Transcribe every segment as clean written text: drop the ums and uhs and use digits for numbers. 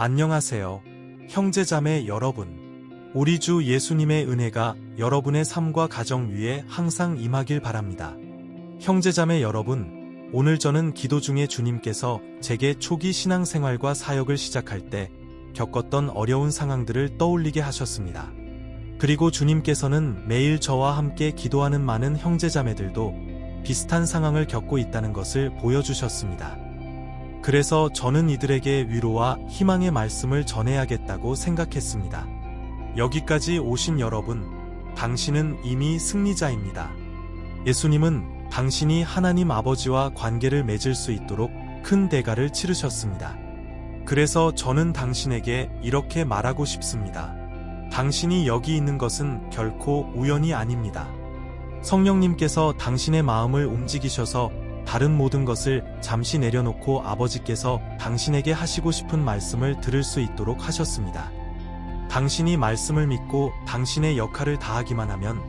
안녕하세요. 형제자매 여러분. 우리 주 예수님의 은혜가 여러분의 삶과 가정 위에 항상 임하길 바랍니다. 형제자매 여러분, 오늘 저는 기도 중에 주님께서 제게 초기 신앙생활과 사역을 시작할 때 겪었던 어려운 상황들을 떠올리게 하셨습니다. 그리고 주님께서는 매일 저와 함께 기도하는 많은 형제자매들도 비슷한 상황을 겪고 있다는 것을 보여주셨습니다. 그래서 저는 이들에게 위로와 희망의 말씀을 전해야겠다고 생각했습니다. 여기까지 오신 여러분, 당신은 이미 승리자입니다. 예수님은 당신이 하나님 아버지와 관계를 맺을 수 있도록 큰 대가를 치르셨습니다. 그래서 저는 당신에게 이렇게 말하고 싶습니다. 당신이 여기 있는 것은 결코 우연이 아닙니다. 성령님께서 당신의 마음을 움직이셔서 다른 모든 것을 잠시 내려놓고 아버지께서 당신에게 하시고 싶은 말씀을 들을 수 있도록 하셨습니다. 당신이 말씀을 믿고 당신의 역할을 다하기만 하면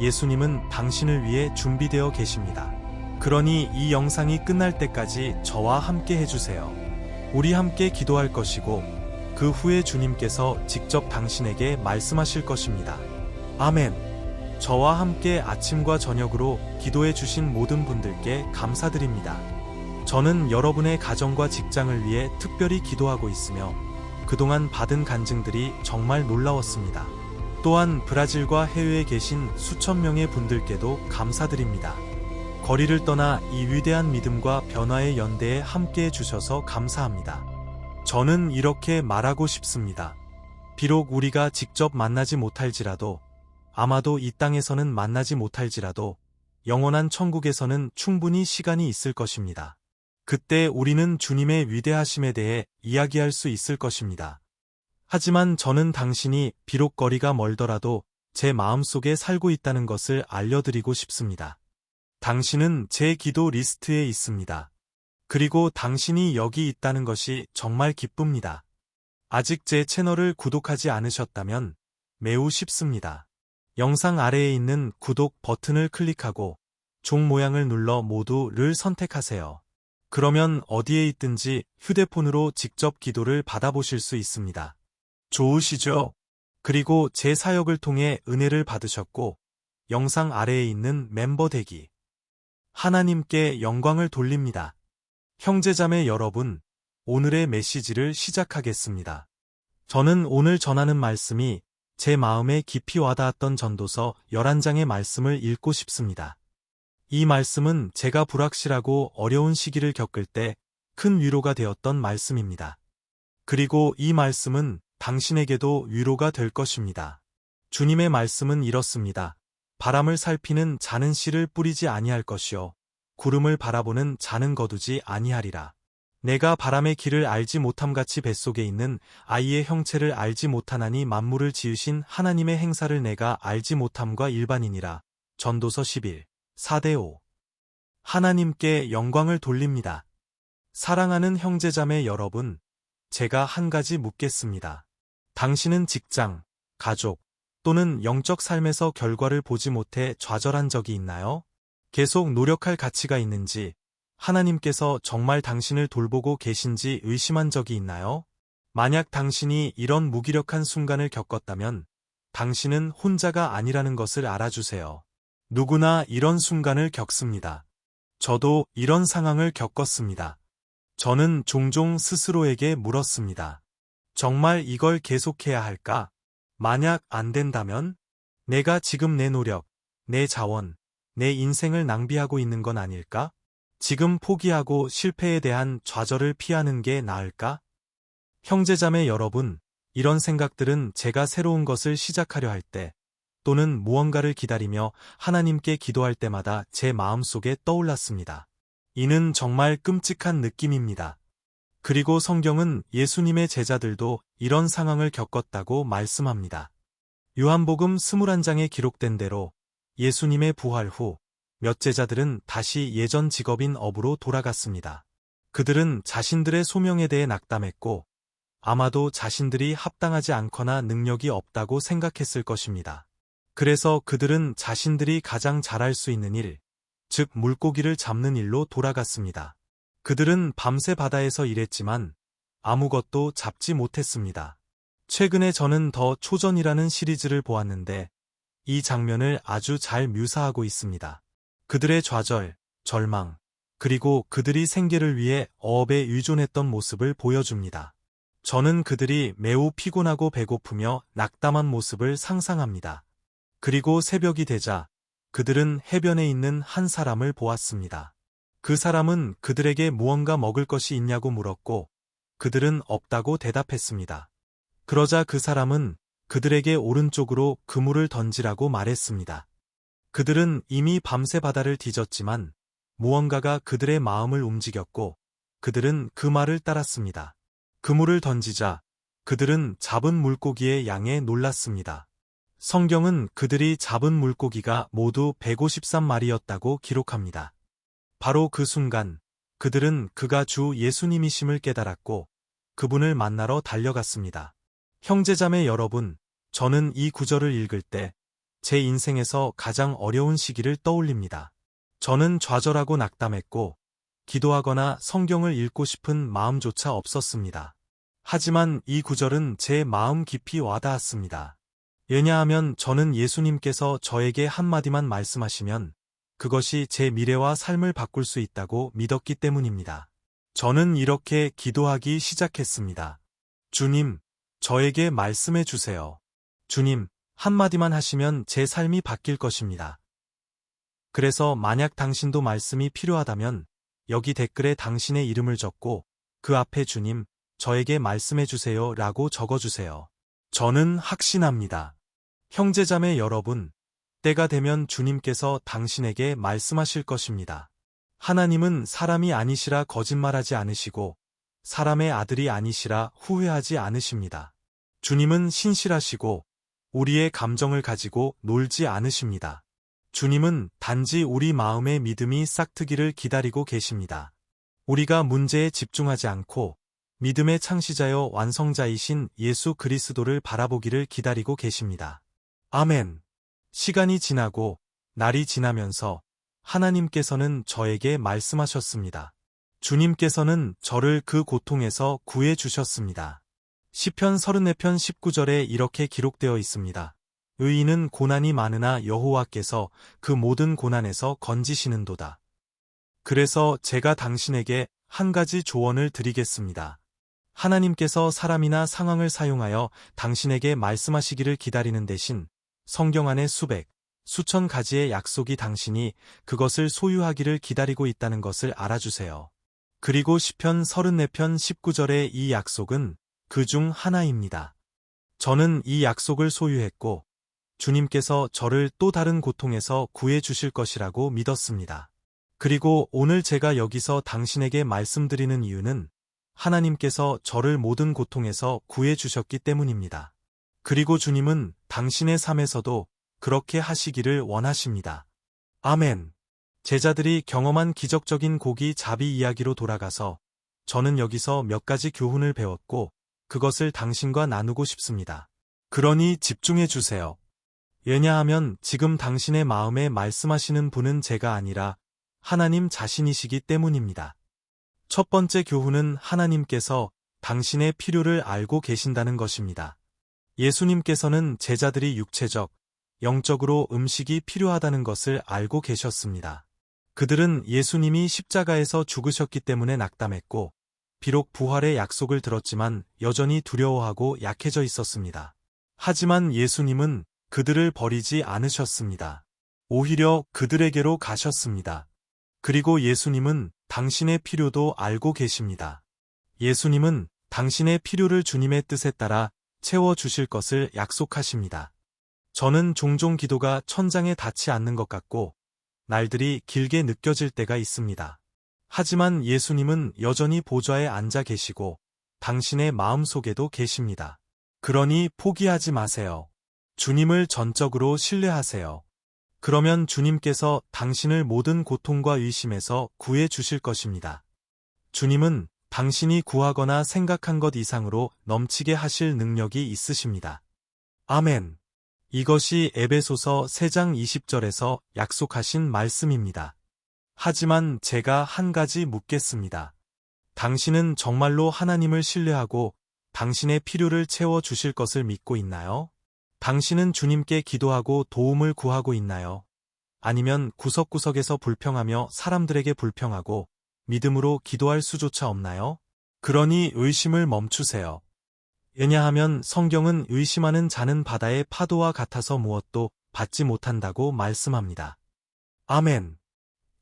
예수님은 당신을 위해 준비되어 계십니다. 그러니 이 영상이 끝날 때까지 저와 함께 해주세요. 우리 함께 기도할 것이고 그 후에 주님께서 직접 당신에게 말씀하실 것입니다. 아멘. 저와 함께 아침과 저녁으로 기도해 주신 모든 분들께 감사드립니다. 저는 여러분의 가정과 직장을 위해 특별히 기도하고 있으며 그동안 받은 간증들이 정말 놀라웠습니다. 또한 브라질과 해외에 계신 수천 명의 분들께도 감사드립니다. 거리를 떠나 이 위대한 믿음과 변화의 연대에 함께해 주셔서 감사합니다. 저는 이렇게 말하고 싶습니다. 비록 우리가 직접 만나지 못할지라도 아마도 이 땅에서는 만나지 못할지라도 영원한 천국에서는 충분히 시간이 있을 것입니다. 그때 우리는 주님의 위대하심에 대해 이야기할 수 있을 것입니다. 하지만 저는 당신이 비록 거리가 멀더라도 제 마음속에 살고 있다는 것을 알려드리고 싶습니다. 당신은 제 기도 리스트에 있습니다. 그리고 당신이 여기 있다는 것이 정말 기쁩니다. 아직 제 채널을 구독하지 않으셨다면 매우 쉽습니다. 영상 아래에 있는 구독 버튼을 클릭하고 종 모양을 눌러 모두를 선택하세요. 그러면 어디에 있든지 휴대폰으로 직접 기도를 받아보실 수 있습니다. 좋으시죠? 그리고 제 사역을 통해 은혜를 받으셨고 영상 아래에 있는 멤버 되기. 하나님께 영광을 돌립니다. 형제자매 여러분, 오늘의 메시지를 시작하겠습니다. 저는 오늘 전하는 말씀이 제 마음에 깊이 와닿았던 전도서 11장의 말씀을 읽고 싶습니다. 이 말씀은 제가 불확실하고 어려운 시기를 겪을 때 큰 위로가 되었던 말씀입니다. 그리고 이 말씀은 당신에게도 위로가 될 것입니다. 주님의 말씀은 이렇습니다. 바람을 살피는 자는 씨를 뿌리지 아니할 것이요 구름을 바라보는 자는 거두지 아니하리라. 내가 바람의 길을 알지 못함같이 뱃속에 있는 아이의 형체를 알지 못하나니 만물을 지으신 하나님의 행사를 내가 알지 못함과 일반이니라. 전도서 11, 4-5. 하나님께 영광을 돌립니다. 사랑하는 형제자매 여러분, 제가 한 가지 묻겠습니다. 당신은 직장, 가족 또는 영적 삶에서 결과를 보지 못해 좌절한 적이 있나요? 계속 노력할 가치가 있는지, 하나님께서 정말 당신을 돌보고 계신지 의심한 적이 있나요? 만약 당신이 이런 무기력한 순간을 겪었다면 당신은 혼자가 아니라는 것을 알아주세요. 누구나 이런 순간을 겪습니다. 저도 이런 상황을 겪었습니다. 저는 종종 스스로에게 물었습니다. 정말 이걸 계속해야 할까? 만약 안 된다면? 내가 지금 내 노력, 내 자원, 내 인생을 낭비하고 있는 건 아닐까? 지금 포기하고 실패에 대한 좌절을 피하는 게 나을까? 형제자매 여러분, 이런 생각들은 제가 새로운 것을 시작하려 할 때, 또는 무언가를 기다리며 하나님께 기도할 때마다 제 마음속에 떠올랐습니다. 이는 정말 끔찍한 느낌입니다. 그리고 성경은 예수님의 제자들도 이런 상황을 겪었다고 말씀합니다. 요한복음 21장에 기록된 대로 예수님의 부활 후 몇 제자들은 다시 예전 직업인 업으로 돌아갔습니다. 그들은 자신들의 소명에 대해 낙담했고 아마도 자신들이 합당하지 않거나 능력이 없다고 생각했을 것입니다. 그래서 그들은 자신들이 가장 잘할 수 있는 일, 즉 물고기를 잡는 일로 돌아갔습니다. 그들은 밤새 바다에서 일했지만 아무것도 잡지 못했습니다. 최근에 저는 더 초전이라는 시리즈를 보았는데 이 장면을 아주 잘 묘사하고 있습니다. 그들의 좌절, 절망, 그리고 그들이 생계를 위해 어업에 의존했던 모습을 보여줍니다. 저는 그들이 매우 피곤하고 배고프며 낙담한 모습을 상상합니다. 그리고 새벽이 되자 그들은 해변에 있는 한 사람을 보았습니다. 그 사람은 그들에게 무언가 먹을 것이 있냐고 물었고 그들은 없다고 대답했습니다. 그러자 그 사람은 그들에게 오른쪽으로 그물을 던지라고 말했습니다. 그들은 이미 밤새 바다를 뒤졌지만 무언가가 그들의 마음을 움직였고 그들은 그 말을 따랐습니다. 그물을 던지자 그들은 잡은 물고기의 양에 놀랐습니다. 성경은 그들이 잡은 물고기가 모두 153마리였다고 기록합니다. 바로 그 순간 그들은 그가 주 예수님이심을 깨달았고 그분을 만나러 달려갔습니다. 형제자매 여러분, 저는 이 구절을 읽을 때 제 인생에서 가장 어려운 시기를 떠올립니다. 저는 좌절하고 낙담했고 기도하거나 성경을 읽고 싶은 마음조차 없었습니다. 하지만 이 구절은 제 마음 깊이 와닿았습니다. 왜냐하면 저는 예수님께서 저에게 한마디만 말씀하시면 그것이 제 미래와 삶을 바꿀 수 있다고 믿었기 때문입니다. 저는 이렇게 기도하기 시작했습니다. 주님, 저에게 말씀해 주세요. 주님, 한마디만 하시면 제 삶이 바뀔 것입니다. 그래서 만약 당신도 말씀이 필요하다면 여기 댓글에 당신의 이름을 적고 그 앞에 주님, 저에게 말씀해 주세요 라고 적어주세요. 저는 확신합니다. 형제자매 여러분, 때가 되면 주님께서 당신에게 말씀하실 것입니다. 하나님은 사람이 아니시라 거짓말하지 않으시고 사람의 아들이 아니시라 후회하지 않으십니다. 주님은 신실하시고 우리의 감정을 가지고 놀지 않으십니다. 주님은 단지 우리 마음의 믿음이 싹트기를 기다리고 계십니다. 우리가 문제에 집중하지 않고 믿음의 창시자여 완성자이신 예수 그리스도를 바라보기를 기다리고 계십니다. 아멘. 시간이 지나고 날이 지나면서 하나님께서는 저에게 말씀하셨습니다. 주님께서는 저를 그 고통에서 구해 주셨습니다. 시편 34편 19절에 이렇게 기록되어 있습니다. 의인은 고난이 많으나 여호와께서 그 모든 고난에서 건지시는도다. 그래서 제가 당신에게 한 가지 조언을 드리겠습니다. 하나님께서 사람이나 상황을 사용하여 당신에게 말씀하시기를 기다리는 대신 성경 안에 수백, 수천 가지의 약속이 당신이 그것을 소유하기를 기다리고 있다는 것을 알아주세요. 그리고 시편 34편 19절의 이 약속은 그 중 하나입니다. 저는 이 약속을 소유했고 주님께서 저를 또 다른 고통에서 구해 주실 것이라고 믿었습니다. 그리고 오늘 제가 여기서 당신에게 말씀드리는 이유는 하나님께서 저를 모든 고통에서 구해 주셨기 때문입니다. 그리고 주님은 당신의 삶에서도 그렇게 하시기를 원하십니다. 아멘. 제자들이 경험한 기적적인 고기 잡이 이야기로 돌아가서 저는 여기서 몇 가지 교훈을 배웠고 그것을 당신과 나누고 싶습니다. 그러니 집중해 주세요. 왜냐하면 지금 당신의 마음에 말씀하시는 분은 제가 아니라 하나님 자신이시기 때문입니다. 첫 번째 교훈은 하나님께서 당신의 필요를 알고 계신다는 것입니다. 예수님께서는 제자들이 육체적, 영적으로 음식이 필요하다는 것을 알고 계셨습니다. 그들은 예수님이 십자가에서 죽으셨기 때문에 낙담했고 비록 부활의 약속을 들었지만 여전히 두려워하고 약해져 있었습니다. 하지만 예수님은 그들을 버리지 않으셨습니다. 오히려 그들에게로 가셨습니다. 그리고 예수님은 당신의 필요도 알고 계십니다. 예수님은 당신의 필요를 주님의 뜻에 따라 채워주실 것을 약속하십니다. 저는 종종 기도가 천장에 닿지 않는 것 같고 날들이 길게 느껴질 때가 있습니다. 하지만 예수님은 여전히 보좌에 앉아 계시고 당신의 마음속에도 계십니다. 그러니 포기하지 마세요. 주님을 전적으로 신뢰하세요. 그러면 주님께서 당신을 모든 고통과 의심에서 구해 주실 것입니다. 주님은 당신이 구하거나 생각한 것 이상으로 넘치게 하실 능력이 있으십니다. 아멘. 이것이 에베소서 3장 20절에서 약속하신 말씀입니다. 하지만 제가 한 가지 묻겠습니다. 당신은 정말로 하나님을 신뢰하고 당신의 필요를 채워 주실 것을 믿고 있나요? 당신은 주님께 기도하고 도움을 구하고 있나요? 아니면 구석구석에서 불평하며 사람들에게 불평하고 믿음으로 기도할 수조차 없나요? 그러니 의심을 멈추세요. 왜냐하면 성경은 의심하는 자는 바다의 파도와 같아서 무엇도 받지 못한다고 말씀합니다. 아멘.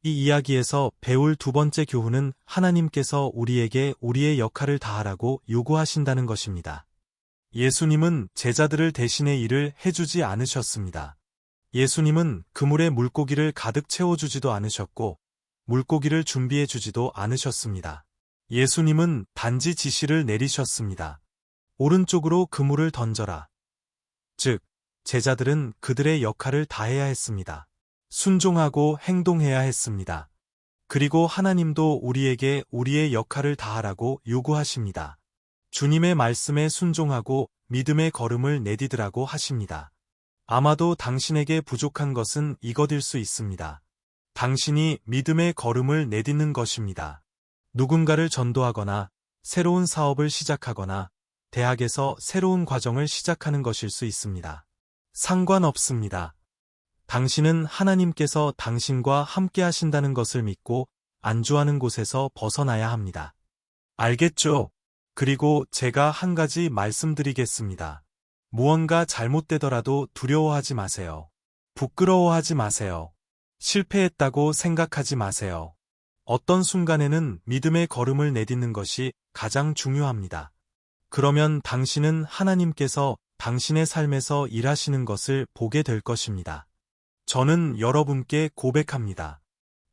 이 이야기에서 배울 두 번째 교훈은 하나님께서 우리에게 우리의 역할을 다하라고 요구하신다는 것입니다. 예수님은 제자들을 대신해 일을 해주지 않으셨습니다. 예수님은 그물에 물고기를 가득 채워주지도 않으셨고 물고기를 준비해주지도 않으셨습니다. 예수님은 단지 지시를 내리셨습니다. 오른쪽으로 그물을 던져라. 즉, 제자들은 그들의 역할을 다해야 했습니다. 순종하고 행동해야 했습니다. 그리고 하나님도 우리에게 우리의 역할을 다하라고 요구하십니다. 주님의 말씀에 순종하고 믿음의 걸음을 내디디라고 하십니다. 아마도 당신에게 부족한 것은 이것일 수 있습니다. 당신이 믿음의 걸음을 내딛는 것입니다. 누군가를 전도하거나 새로운 사업을 시작하거나 대학에서 새로운 과정을 시작하는 것일 수 있습니다. 상관없습니다. 당신은 하나님께서 당신과 함께 하신다는 것을 믿고 안주하는 곳에서 벗어나야 합니다. 알겠죠? 그리고 제가 한 가지 말씀드리겠습니다. 무언가 잘못되더라도 두려워하지 마세요. 부끄러워하지 마세요. 실패했다고 생각하지 마세요. 어떤 순간에는 믿음의 걸음을 내딛는 것이 가장 중요합니다. 그러면 당신은 하나님께서 당신의 삶에서 일하시는 것을 보게 될 것입니다. 저는 여러분께 고백합니다.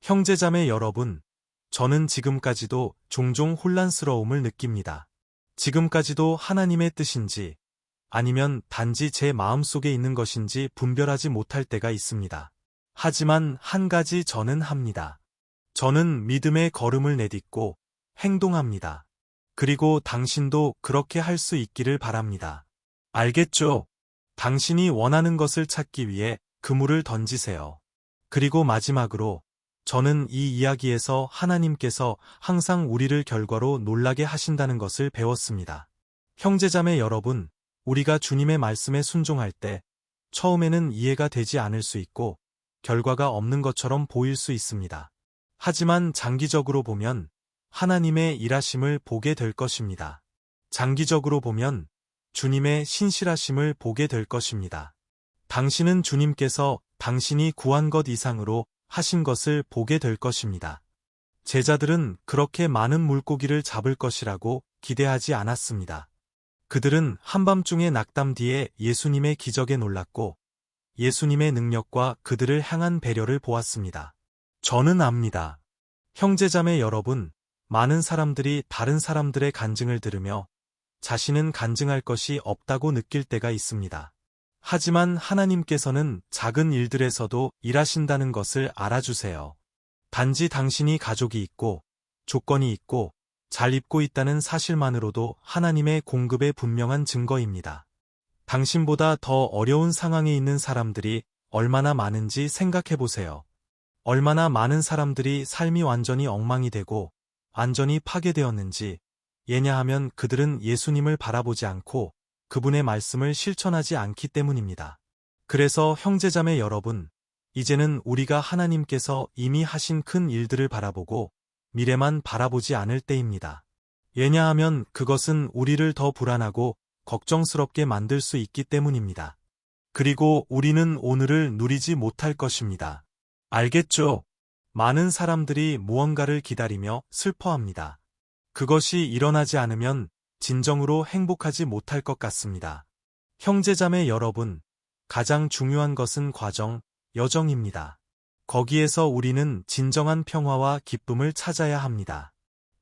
형제자매 여러분, 저는 지금까지도 종종 혼란스러움을 느낍니다. 지금까지도 하나님의 뜻인지 아니면 단지 제 마음속에 있는 것인지 분별하지 못할 때가 있습니다. 하지만 한 가지 저는 합니다. 저는 믿음의 걸음을 내딛고 행동합니다. 그리고 당신도 그렇게 할 수 있기를 바랍니다. 알겠죠? 당신이 원하는 것을 찾기 위해 그물을 던지세요. 그리고 마지막으로 저는 이 이야기에서 하나님께서 항상 우리를 결과로 놀라게 하신다는 것을 배웠습니다. 형제자매 여러분, 우리가 주님의 말씀에 순종할 때 처음에는 이해가 되지 않을 수 있고 결과가 없는 것처럼 보일 수 있습니다. 하지만 장기적으로 보면 하나님의 일하심을 보게 될 것입니다. 장기적으로 보면 주님의 신실하심을 보게 될 것입니다. 당신은 주님께서 당신이 구한 것 이상으로 하신 것을 보게 될 것입니다. 제자들은 그렇게 많은 물고기를 잡을 것이라고 기대하지 않았습니다. 그들은 한밤중에 낙담 뒤에 예수님의 기적에 놀랐고 예수님의 능력과 그들을 향한 배려를 보았습니다. 저는 압니다. 형제자매 여러분, 많은 사람들이 다른 사람들의 간증을 들으며 자신은 간증할 것이 없다고 느낄 때가 있습니다. 하지만 하나님께서는 작은 일들에서도 일하신다는 것을 알아주세요. 단지 당신이 가족이 있고 조건이 있고 잘 입고 있다는 사실만으로도 하나님의 공급의 분명한 증거입니다. 당신보다 더 어려운 상황에 있는 사람들이 얼마나 많은지 생각해 보세요. 얼마나 많은 사람들이 삶이 완전히 엉망이 되고 완전히 파괴되었는지, 왜냐하면 그들은 예수님을 바라보지 않고 그분의 말씀을 실천하지 않기 때문입니다. 그래서 형제자매 여러분, 이제는 우리가 하나님께서 이미 하신 큰 일들을 바라보고 미래만 바라보지 않을 때입니다. 왜냐하면 그것은 우리를 더 불안하고 걱정스럽게 만들 수 있기 때문입니다. 그리고 우리는 오늘을 누리지 못할 것입니다. 알겠죠? 많은 사람들이 무언가를 기다리며 슬퍼합니다. 그것이 일어나지 않으면 진정으로 행복하지 못할 것 같습니다. 형제자매 여러분, 가장 중요한 것은 과정, 여정입니다. 거기에서 우리는 진정한 평화와 기쁨을 찾아야 합니다.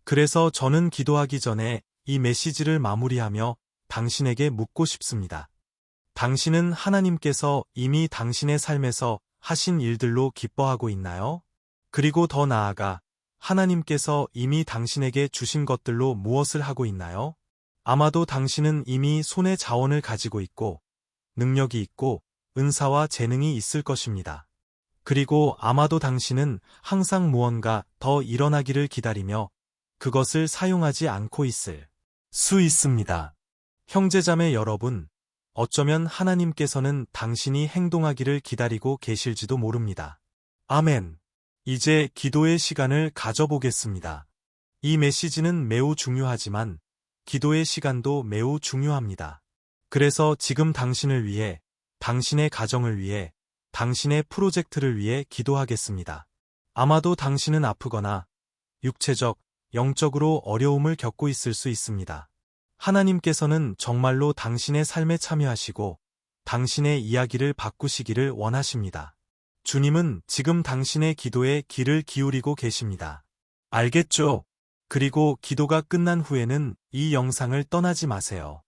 그래서 저는 기도하기 전에 이 메시지를 마무리하며 당신에게 묻고 싶습니다. 당신은 하나님께서 이미 당신의 삶에서 하신 일들로 기뻐하고 있나요? 그리고 더 나아가 하나님께서 이미 당신에게 주신 것들로 무엇을 하고 있나요? 아마도 당신은 이미 손에 자원을 가지고 있고 능력이 있고 은사와 재능이 있을 것입니다. 그리고 아마도 당신은 항상 무언가 더 일어나기를 기다리며 그것을 사용하지 않고 있을 수 있습니다. 형제자매 여러분, 어쩌면 하나님께서는 당신이 행동하기를 기다리고 계실지도 모릅니다. 아멘. 이제 기도의 시간을 가져보겠습니다. 이 메시지는 매우 중요하지만 기도의 시간도 매우 중요합니다. 그래서 지금 당신을 위해, 당신의 가정을 위해, 당신의 프로젝트를 위해 기도하겠습니다. 아마도 당신은 아프거나 육체적, 영적으로 어려움을 겪고 있을 수 있습니다. 하나님께서는 정말로 당신의 삶에 참여하시고 당신의 이야기를 바꾸시기를 원하십니다. 주님은 지금 당신의 기도에 귀를 기울이고 계십니다. 알겠죠? 그리고 기도가 끝난 후에는 이 영상을 떠나지 마세요.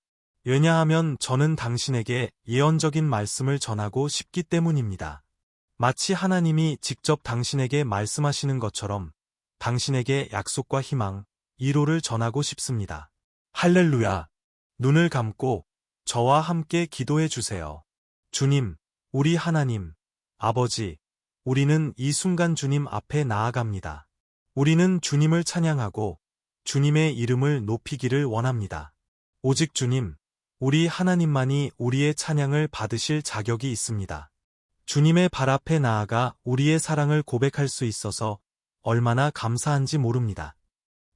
왜냐하면 저는 당신에게 예언적인 말씀을 전하고 싶기 때문입니다. 마치 하나님이 직접 당신에게 말씀하시는 것처럼 당신에게 약속과 희망, 위로를 전하고 싶습니다. 할렐루야! 눈을 감고 저와 함께 기도해 주세요. 주님, 우리 하나님, 아버지, 우리는 이 순간 주님 앞에 나아갑니다. 우리는 주님을 찬양하고 주님의 이름을 높이기를 원합니다. 오직 주님, 우리 하나님만이 우리의 찬양을 받으실 자격이 있습니다. 주님의 발 앞에 나아가 우리의 사랑을 고백할 수 있어서 얼마나 감사한지 모릅니다.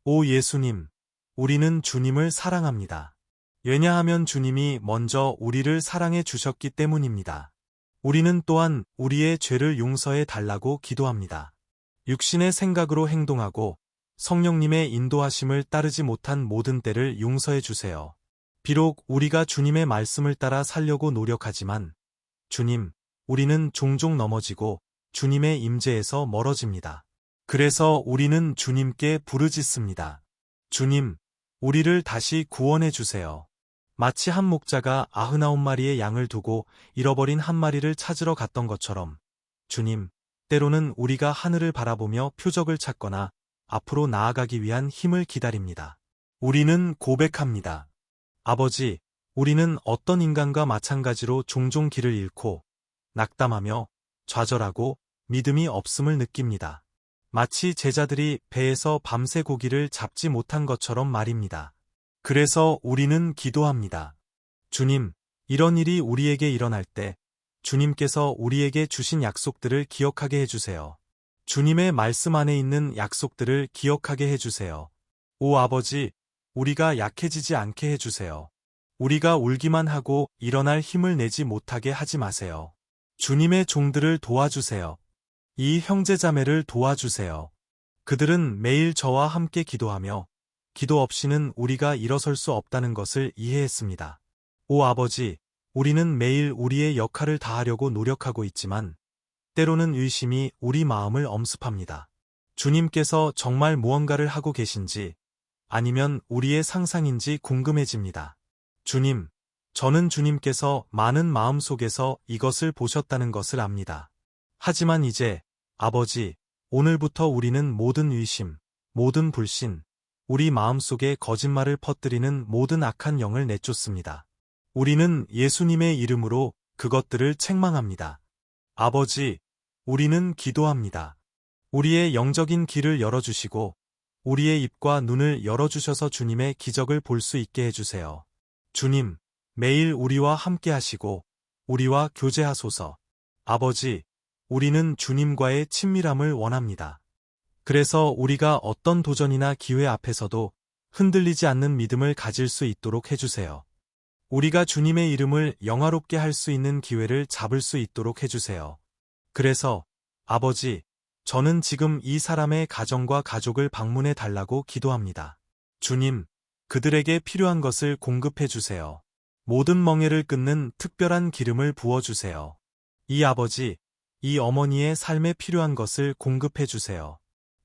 오 예수님, 우리는 주님을 사랑합니다. 왜냐하면 주님이 먼저 우리를 사랑해 주셨기 때문입니다. 우리는 또한 우리의 죄를 용서해 달라고 기도합니다. 육신의 생각으로 행동하고 성령님의 인도하심을 따르지 못한 모든 때를 용서해 주세요. 비록 우리가 주님의 말씀을 따라 살려고 노력하지만 주님, 우리는 종종 넘어지고 주님의 임재에서 멀어집니다. 그래서 우리는 주님께 부르짖습니다. 주님, 우리를 다시 구원해 주세요. 마치 한 목자가 99마리의 양을 두고 잃어버린 한 마리를 찾으러 갔던 것처럼 주님, 때로는 우리가 하늘을 바라보며 표적을 찾거나 앞으로 나아가기 위한 힘을 기다립니다. 우리는 고백합니다. 아버지, 우리는 어떤 인간과 마찬가지로 종종 길을 잃고 낙담하며 좌절하고 믿음이 없음을 느낍니다. 마치 제자들이 배에서 밤새 고기를 잡지 못한 것처럼 말입니다. 그래서 우리는 기도합니다. 주님, 이런 일이 우리에게 일어날 때 주님께서 우리에게 주신 약속들을 기억하게 해주세요. 주님의 말씀 안에 있는 약속들을 기억하게 해주세요. 오 아버지, 우리가 약해지지 않게 해주세요. 우리가 울기만 하고 일어날 힘을 내지 못하게 하지 마세요. 주님의 종들을 도와주세요. 이 형제자매를 도와주세요. 그들은 매일 저와 함께 기도하며 기도 없이는 우리가 일어설 수 없다는 것을 이해했습니다. 오 아버지, 우리는 매일 우리의 역할을 다하려고 노력하고 있지만 때로는 의심이 우리 마음을 엄습합니다. 주님께서 정말 무언가를 하고 계신지 아니면 우리의 상상인지 궁금해집니다. 주님, 저는 주님께서 많은 마음 속에서 이것을 보셨다는 것을 압니다. 하지만 이제 아버지, 오늘부터 우리는 모든 의심, 모든 불신, 우리 마음속에 거짓말을 퍼뜨리는 모든 악한 영을 내쫓습니다. 우리는 예수님의 이름으로 그것들을 책망합니다. 아버지, 우리는 기도합니다. 우리의 영적인 길을 열어주시고 우리의 입과 눈을 열어주셔서 주님의 기적을 볼 수 있게 해주세요. 주님, 매일 우리와 함께 하시고 우리와 교제하소서. 아버지, 우리는 주님과의 친밀함을 원합니다. 그래서 우리가 어떤 도전이나 기회 앞에서도 흔들리지 않는 믿음을 가질 수 있도록 해주세요. 우리가 주님의 이름을 영화롭게 할 수 있는 기회를 잡을 수 있도록 해주세요. 그래서 아버지, 저는 지금 이 사람의 가정과 가족을 방문해 달라고 기도합니다. 주님, 그들에게 필요한 것을 공급해 주세요. 모든 멍에를 끊는 특별한 기름을 부어주세요. 이 아버지, 이 어머니의 삶에 필요한 것을 공급해 주세요.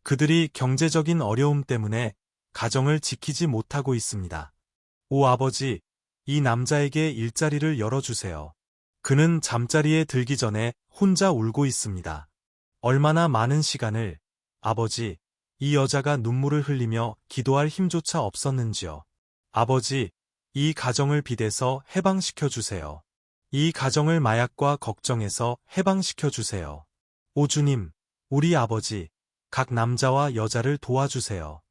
그들이 경제적인 어려움 때문에 가정을 지키지 못하고 있습니다. 오 아버지, 이 남자에게 일자리를 열어주세요. 그는 잠자리에 들기 전에 혼자 울고 있습니다. 얼마나 많은 시간을, 아버지, 이 여자가 눈물을 흘리며 기도할 힘조차 없었는지요. 아버지, 이 가정을 빚에서 해방시켜 주세요. 이 가정을 마약과 걱정에서 해방시켜 주세요. 오 주님, 우리 아버지, 각 남자와 여자를 도와주세요.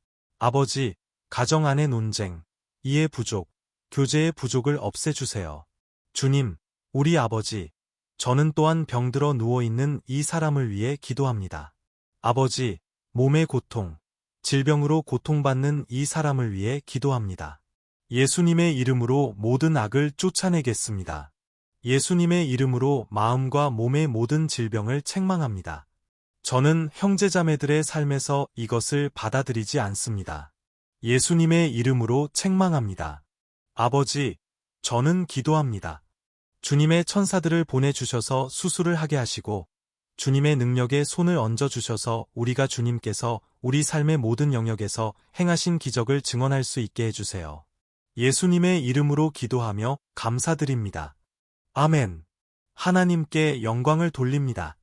아버지, 가정 안의 논쟁, 이해 부족, 교제의 부족을 없애주세요. 주님, 우리 아버지, 저는 또한 병들어 누워있는 이 사람을 위해 기도합니다. 아버지, 몸의 고통, 질병으로 고통받는 이 사람을 위해 기도합니다. 예수님의 이름으로 모든 악을 쫓아내겠습니다. 예수님의 이름으로 마음과 몸의 모든 질병을 책망합니다. 저는 형제자매들의 삶에서 이것을 받아들이지 않습니다. 예수님의 이름으로 책망합니다. 아버지, 저는 기도합니다. 주님의 천사들을 보내주셔서 수술을 하게 하시고 주님의 능력에 손을 얹어주셔서 우리가 주님께서 우리 삶의 모든 영역에서 행하신 기적을 증언할 수 있게 해주세요. 예수님의 이름으로 기도하며 감사드립니다. 아멘. 하나님께 영광을 돌립니다.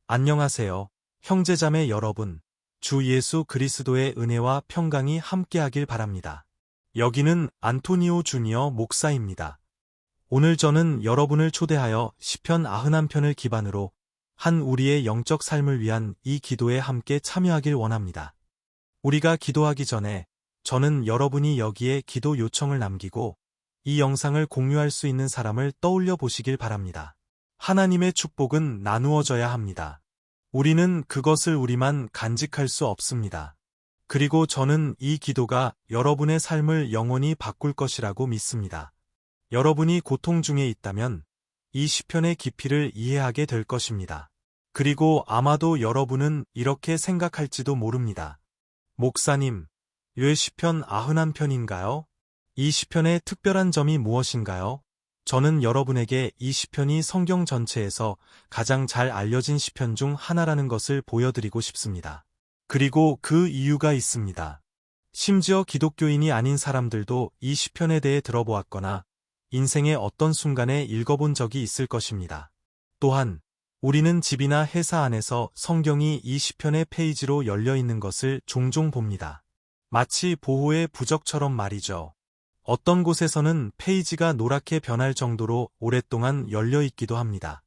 안녕하세요, 형제자매 여러분. 주 예수 그리스도의 은혜와 평강이 함께하길 바랍니다. 여기는 안토니오 주니어 목사입니다. 오늘 저는 여러분을 초대하여 시편 91편을 기반으로 한 우리의 영적 삶을 위한 이 기도에 함께 참여하길 원합니다. 우리가 기도하기 전에 저는 여러분이 여기에 기도 요청을 남기고 이 영상을 공유할 수 있는 사람을 떠올려 보시길 바랍니다. 하나님의 축복은 나누어져야 합니다. 우리는 그것을 우리만 간직할 수 없습니다. 그리고 저는 이 기도가 여러분의 삶을 영원히 바꿀 것이라고 믿습니다. 여러분이 고통 중에 있다면 이 시편의 깊이를 이해하게 될 것입니다. 그리고 아마도 여러분은 이렇게 생각할지도 모릅니다. 목사님, 왜 시편 91편인가요? 이 시편의 특별한 점이 무엇인가요? 저는 여러분에게 이 시편이 성경 전체에서 가장 잘 알려진 시편 중 하나라는 것을 보여드리고 싶습니다. 그리고 그 이유가 있습니다. 심지어 기독교인이 아닌 사람들도 이 시편에 대해 들어보았거나 인생의 어떤 순간에 읽어본 적이 있을 것입니다. 또한 우리는 집이나 회사 안에서 성경이 이 시편의 페이지로 열려 있는 것을 종종 봅니다. 마치 보호의 부적처럼 말이죠. 어떤 곳에서는 페이지가 노랗게 변할 정도로 오랫동안 열려 있기도 합니다.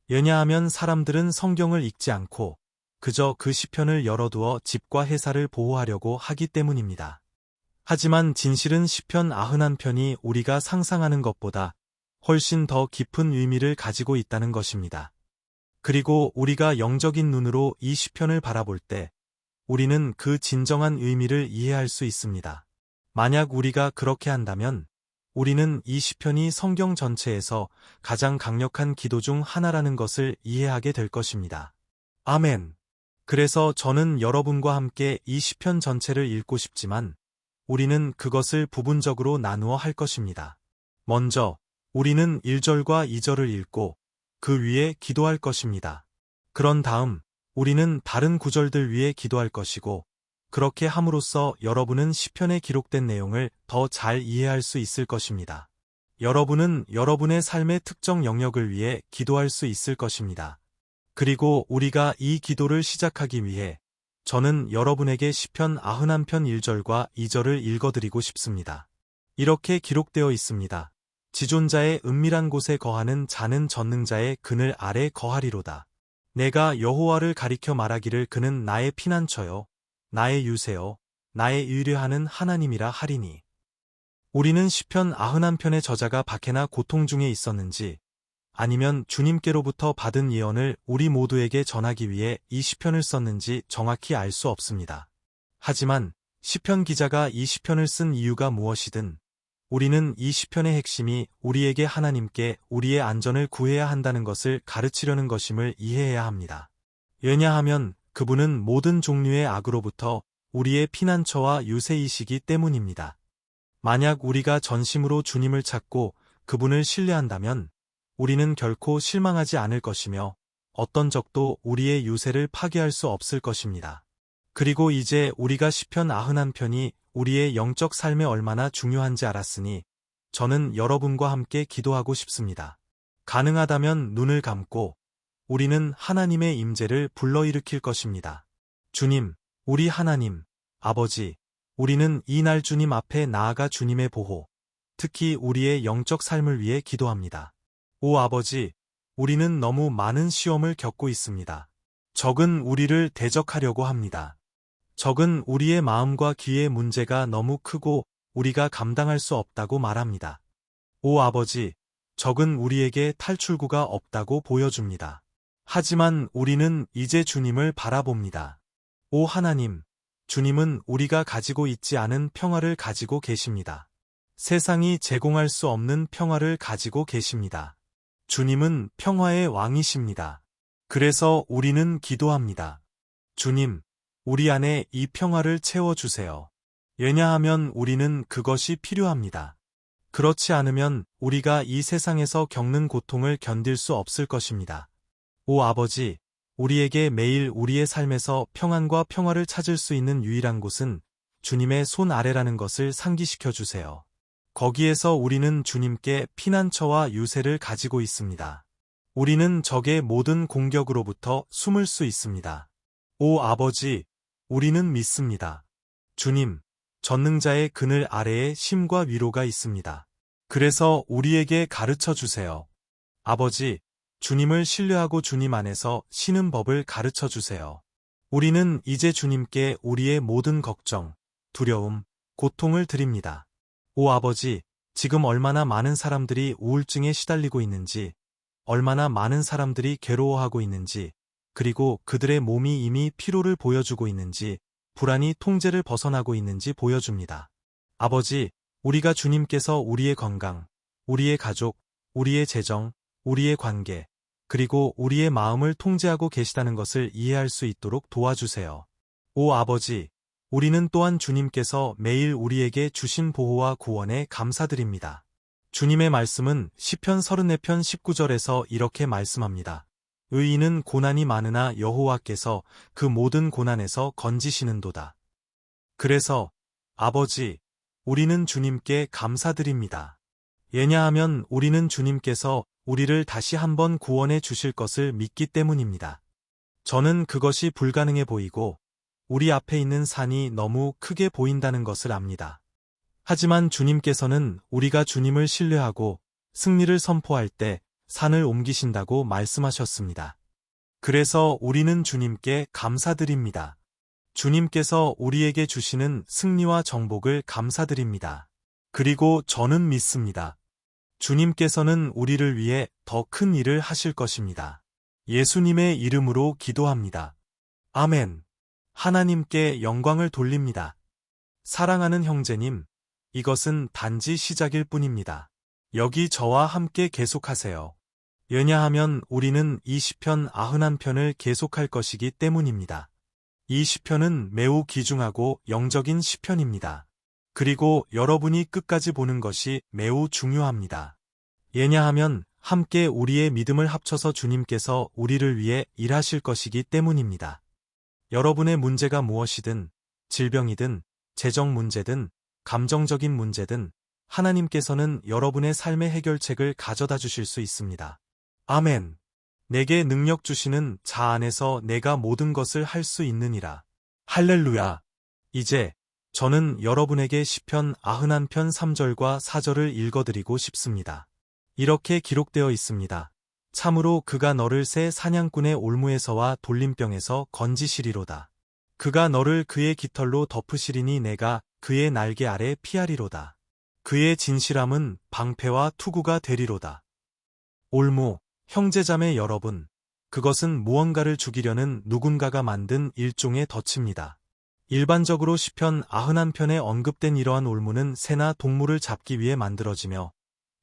왜냐하면 사람들은 성경을 읽지 않고 그저 그 시편을 열어두어 집과 회사를 보호하려고 하기 때문입니다. 하지만 진실은 시편 91편이 우리가 상상하는 것보다 훨씬 더 깊은 의미를 가지고 있다는 것입니다. 그리고 우리가 영적인 눈으로 이 시편을 바라볼 때 우리는 그 진정한 의미를 이해할 수 있습니다. 만약 우리가 그렇게 한다면 우리는 이 시편이 성경 전체에서 가장 강력한 기도 중 하나라는 것을 이해하게 될 것입니다. 아멘. 그래서 저는 여러분과 함께 이 시편 전체를 읽고 싶지만 우리는 그것을 부분적으로 나누어 할 것입니다. 먼저 우리는 1절과 2절을 읽고 그 위에 기도할 것입니다. 그런 다음 우리는 다른 구절들 위에 기도할 것이고 그렇게 함으로써 여러분은 시편에 기록된 내용을 더 잘 이해할 수 있을 것입니다. 여러분은 여러분의 삶의 특정 영역을 위해 기도할 수 있을 것입니다. 그리고 우리가 이 기도를 시작하기 위해 저는 여러분에게 시편 91편 1절과 2절을 읽어드리고 싶습니다. 이렇게 기록되어 있습니다. 지존자의 은밀한 곳에 거하는 자는 전능자의 그늘 아래 거하리로다. 내가 여호와를 가리켜 말하기를 그는 나의 피난처요, 나의 유세요, 나의 의뢰하는 하나님이라 하리니. 우리는 시편 91편의 저자가 박해나 고통 중에 있었는지 아니면 주님께로부터 받은 예언을 우리 모두에게 전하기 위해 이 시편을 썼는지 정확히 알 수 없습니다. 하지만 시편 기자가 이 시편을 쓴 이유가 무엇이든 우리는 이 시편의 핵심이 우리에게 하나님께 우리의 안전을 구해야 한다는 것을 가르치려는 것임을 이해해야 합니다. 왜냐하면 그분은 모든 종류의 악으로부터 우리의 피난처와 유세이시기 때문입니다. 만약 우리가 전심으로 주님을 찾고 그분을 신뢰한다면 우리는 결코 실망하지 않을 것이며 어떤 적도 우리의 유세를 파괴할 수 없을 것입니다. 그리고 이제 우리가 시편 91편이 우리의 영적 삶에 얼마나 중요한지 알았으니 저는 여러분과 함께 기도하고 싶습니다. 가능하다면 눈을 감고 우리는 하나님의 임재를 불러일으킬 것입니다. 주님, 우리 하나님, 아버지, 우리는 이날 주님 앞에 나아가 주님의 보호, 특히 우리의 영적 삶을 위해 기도합니다. 오 아버지, 우리는 너무 많은 시험을 겪고 있습니다. 적은 우리를 대적하려고 합니다. 적은 우리의 마음과 귀의 문제가 너무 크고 우리가 감당할 수 없다고 말합니다. 오 아버지, 적은 우리에게 탈출구가 없다고 보여줍니다. 하지만 우리는 이제 주님을 바라봅니다. 오 하나님, 주님은 우리가 가지고 있지 않은 평화를 가지고 계십니다. 세상이 제공할 수 없는 평화를 가지고 계십니다. 주님은 평화의 왕이십니다. 그래서 우리는 기도합니다. 주님, 우리 안에 이 평화를 채워주세요. 왜냐하면 우리는 그것이 필요합니다. 그렇지 않으면 우리가 이 세상에서 겪는 고통을 견딜 수 없을 것입니다. 오 아버지, 우리에게 매일 우리의 삶에서 평안과 평화를 찾을 수 있는 유일한 곳은 주님의 손 아래라는 것을 상기시켜 주세요. 거기에서 우리는 주님께 피난처와 유세를 가지고 있습니다. 우리는 적의 모든 공격으로부터 숨을 수 있습니다. 오 아버지, 우리는 믿습니다. 주님, 전능자의 그늘 아래에 쉼과 위로가 있습니다. 그래서 우리에게 가르쳐 주세요. 아버지, 주님을 신뢰하고 주님 안에서 쉬는 법을 가르쳐 주세요. 우리는 이제 주님께 우리의 모든 걱정, 두려움, 고통을 드립니다. 오 아버지, 지금 얼마나 많은 사람들이 우울증에 시달리고 있는지, 얼마나 많은 사람들이 괴로워하고 있는지, 그리고 그들의 몸이 이미 피로를 보여주고 있는지, 불안이 통제를 벗어나고 있는지 보여줍니다. 아버지, 우리가 주님께서 우리의 건강, 우리의 가족, 우리의 재정, 우리의 관계, 그리고 우리의 마음을 통제하고 계시다는 것을 이해할 수 있도록 도와주세요. 오 아버지, 우리는 또한 주님께서 매일 우리에게 주신 보호와 구원에 감사드립니다. 주님의 말씀은 시편 34편 19절에서 이렇게 말씀합니다. 의인은 고난이 많으나 여호와께서 그 모든 고난에서 건지시는도다. 그래서 아버지, 우리는 주님께 감사드립니다. 왜냐하면 우리는 주님께서 우리를 다시 한번 구원해 주실 것을 믿기 때문입니다. 저는 그것이 불가능해 보이고 우리 앞에 있는 산이 너무 크게 보인다는 것을 압니다. 하지만 주님께서는 우리가 주님을 신뢰하고 승리를 선포할 때 산을 옮기신다고 말씀하셨습니다. 그래서 우리는 주님께 감사드립니다. 주님께서 우리에게 주시는 승리와 정복을 감사드립니다. 그리고 저는 믿습니다. 주님께서는 우리를 위해 더 큰 일을 하실 것입니다. 예수님의 이름으로 기도합니다. 아멘. 하나님께 영광을 돌립니다. 사랑하는 형제님, 이것은 단지 시작일 뿐입니다. 여기 저와 함께 계속하세요. 왜냐하면 우리는 이 시편 91편을 계속할 것이기 때문입니다. 이 시편은 매우 귀중하고 영적인 시편입니다. 그리고 여러분이 끝까지 보는 것이 매우 중요합니다. 왜냐하면 함께 우리의 믿음을 합쳐서 주님께서 우리를 위해 일하실 것이기 때문입니다. 여러분의 문제가 무엇이든, 질병이든, 재정 문제든, 감정적인 문제든, 하나님께서는 여러분의 삶의 해결책을 가져다 주실 수 있습니다. 아멘. 내게 능력 주시는 자 안에서 내가 모든 것을 할 수 있느니라. 할렐루야. 이제 저는 여러분에게 시편 91편 3절과 4절을 읽어드리고 싶습니다. 이렇게 기록되어 있습니다. 참으로 그가 너를 새 사냥꾼의 올무에서와 돌림병에서 건지시리로다. 그가 너를 그의 깃털로 덮으시리니 내가 그의 날개 아래 피하리로다. 그의 진실함은 방패와 투구가 되리로다. 올무, 형제자매 여러분, 그것은 무언가를 죽이려는 누군가가 만든 일종의 덫입니다. 일반적으로 시편 91편에 언급된 이러한 올무는 새나 동물을 잡기 위해 만들어지며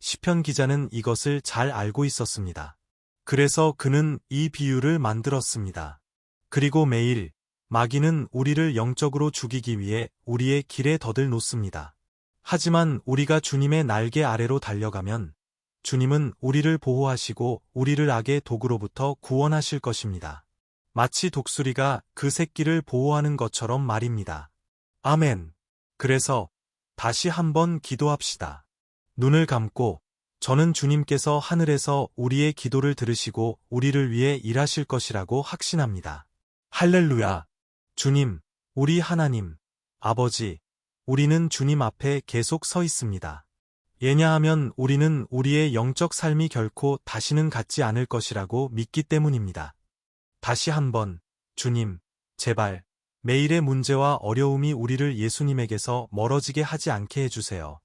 시편 기자는 이것을 잘 알고 있었습니다. 그래서 그는 이 비유를 만들었습니다. 그리고 매일 마귀는 우리를 영적으로 죽이기 위해 우리의 길에 덫을 놓습니다. 하지만 우리가 주님의 날개 아래로 달려가면 주님은 우리를 보호하시고 우리를 악의 도구로부터 구원하실 것입니다. 마치 독수리가 그 새끼를 보호하는 것처럼 말입니다. 아멘. 그래서 다시 한번 기도합시다. 눈을 감고 저는 주님께서 하늘에서 우리의 기도를 들으시고 우리를 위해 일하실 것이라고 확신합니다. 할렐루야. 주님, 우리 하나님, 아버지, 우리는 주님 앞에 계속 서 있습니다. 왜냐하면 우리는 우리의 영적 삶이 결코 다시는 같지 않을 것이라고 믿기 때문입니다. 다시 한번, 주님, 제발, 매일의 문제와 어려움이 우리를 예수님에게서 멀어지게 하지 않게 해주세요.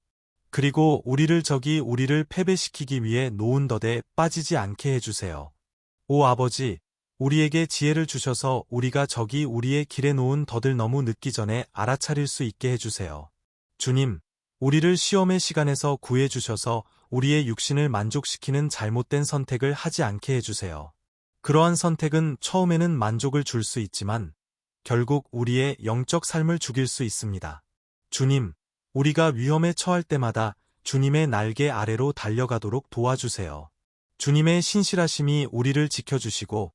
그리고 우리를 패배시키기 위해 놓은 덫에 빠지지 않게 해주세요. 오 아버지, 우리에게 지혜를 주셔서 우리가 우리의 길에 놓은 덫을 너무 늦기 전에 알아차릴 수 있게 해주세요. 주님, 우리를 시험의 시간에서 구해주셔서 우리의 육신을 만족시키는 잘못된 선택을 하지 않게 해주세요. 그러한 선택은 처음에는 만족을 줄 수 있지만 결국 우리의 영적 삶을 죽일 수 있습니다. 주님, 우리가 위험에 처할 때마다 주님의 날개 아래로 달려가도록 도와주세요. 주님의 신실하심이 우리를 지켜주시고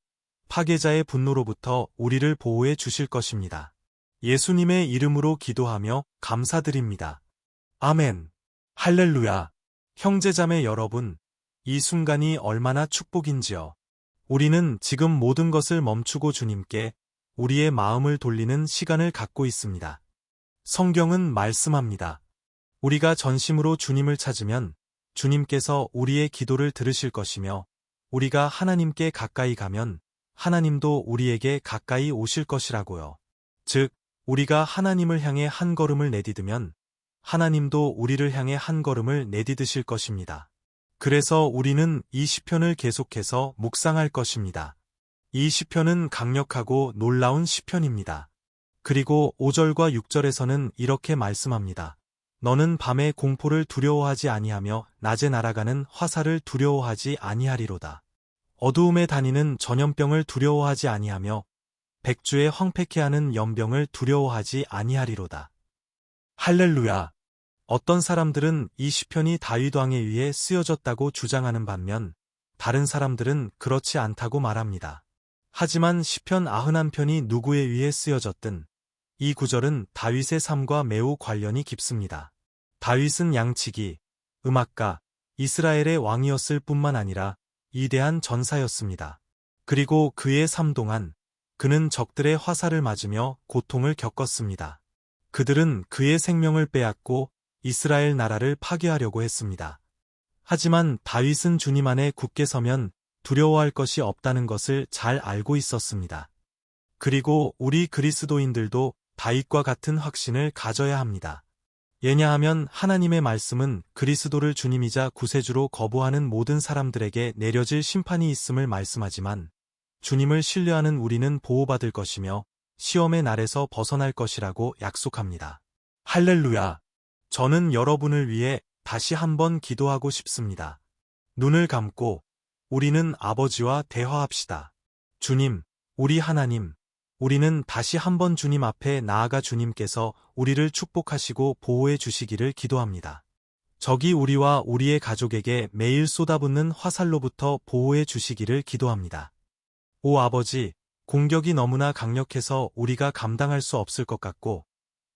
파괴자의 분노로부터 우리를 보호해 주실 것입니다. 예수님의 이름으로 기도하며 감사드립니다. 아멘. 할렐루야. 형제자매 여러분, 이 순간이 얼마나 축복인지요. 우리는 지금 모든 것을 멈추고 주님께 우리의 마음을 돌리는 시간을 갖고 있습니다. 성경은 말씀합니다. 우리가 전심으로 주님을 찾으면 주님께서 우리의 기도를 들으실 것이며 우리가 하나님께 가까이 가면 하나님도 우리에게 가까이 오실 것이라고요. 즉, 우리가 하나님을 향해 한 걸음을 내디디면 하나님도 우리를 향해 한 걸음을 내디디실 것입니다. 그래서 우리는 이 시편을 계속해서 묵상할 것입니다. 이 시편은 강력하고 놀라운 시편입니다. 그리고 5절과 6절에서는 이렇게 말씀합니다. 너는 밤의 공포를 두려워하지 아니하며 낮에 날아가는 화살을 두려워하지 아니하리로다. 어두움에 다니는 전염병을 두려워하지 아니하며 백주에 황폐케 하는 연병을 두려워하지 아니하리로다. 할렐루야. 어떤 사람들은 이 시편이 다윗 왕에 의해 쓰여졌다고 주장하는 반면 다른 사람들은 그렇지 않다고 말합니다. 하지만 시편 91편이 누구에 의해 쓰여졌든 이 구절은 다윗의 삶과 매우 관련이 깊습니다. 다윗은 양치기, 음악가, 이스라엘의 왕이었을 뿐만 아니라 위대한 전사였습니다. 그리고 그의 삶 동안 그는 적들의 화살을 맞으며 고통을 겪었습니다. 그들은 그의 생명을 빼앗고 이스라엘 나라를 파괴하려고 했습니다. 하지만 다윗은 주님 안에 굳게 서면 두려워할 것이 없다는 것을 잘 알고 있었습니다. 그리고 우리 그리스도인들도 다윗과 같은 확신을 가져야 합니다. 왜냐하면 하나님의 말씀은 그리스도를 주님이자 구세주로 거부하는 모든 사람들에게 내려질 심판이 있음을 말씀하지만 주님을 신뢰하는 우리는 보호받을 것이며 시험의 날에서 벗어날 것이라고 약속합니다. 할렐루야! 저는 여러분을 위해 다시 한번 기도하고 싶습니다. 눈을 감고 우리는 아버지와 대화합시다. 주님, 우리 하나님, 우리는 다시 한번 주님 앞에 나아가 주님께서 우리를 축복하시고 보호해 주시기를 기도합니다. 적이 우리와 우리의 가족에게 매일 쏟아붓는 화살로부터 보호해 주시기를 기도합니다. 오 아버지, 공격이 너무나 강력해서 우리가 감당할 수 없을 것 같고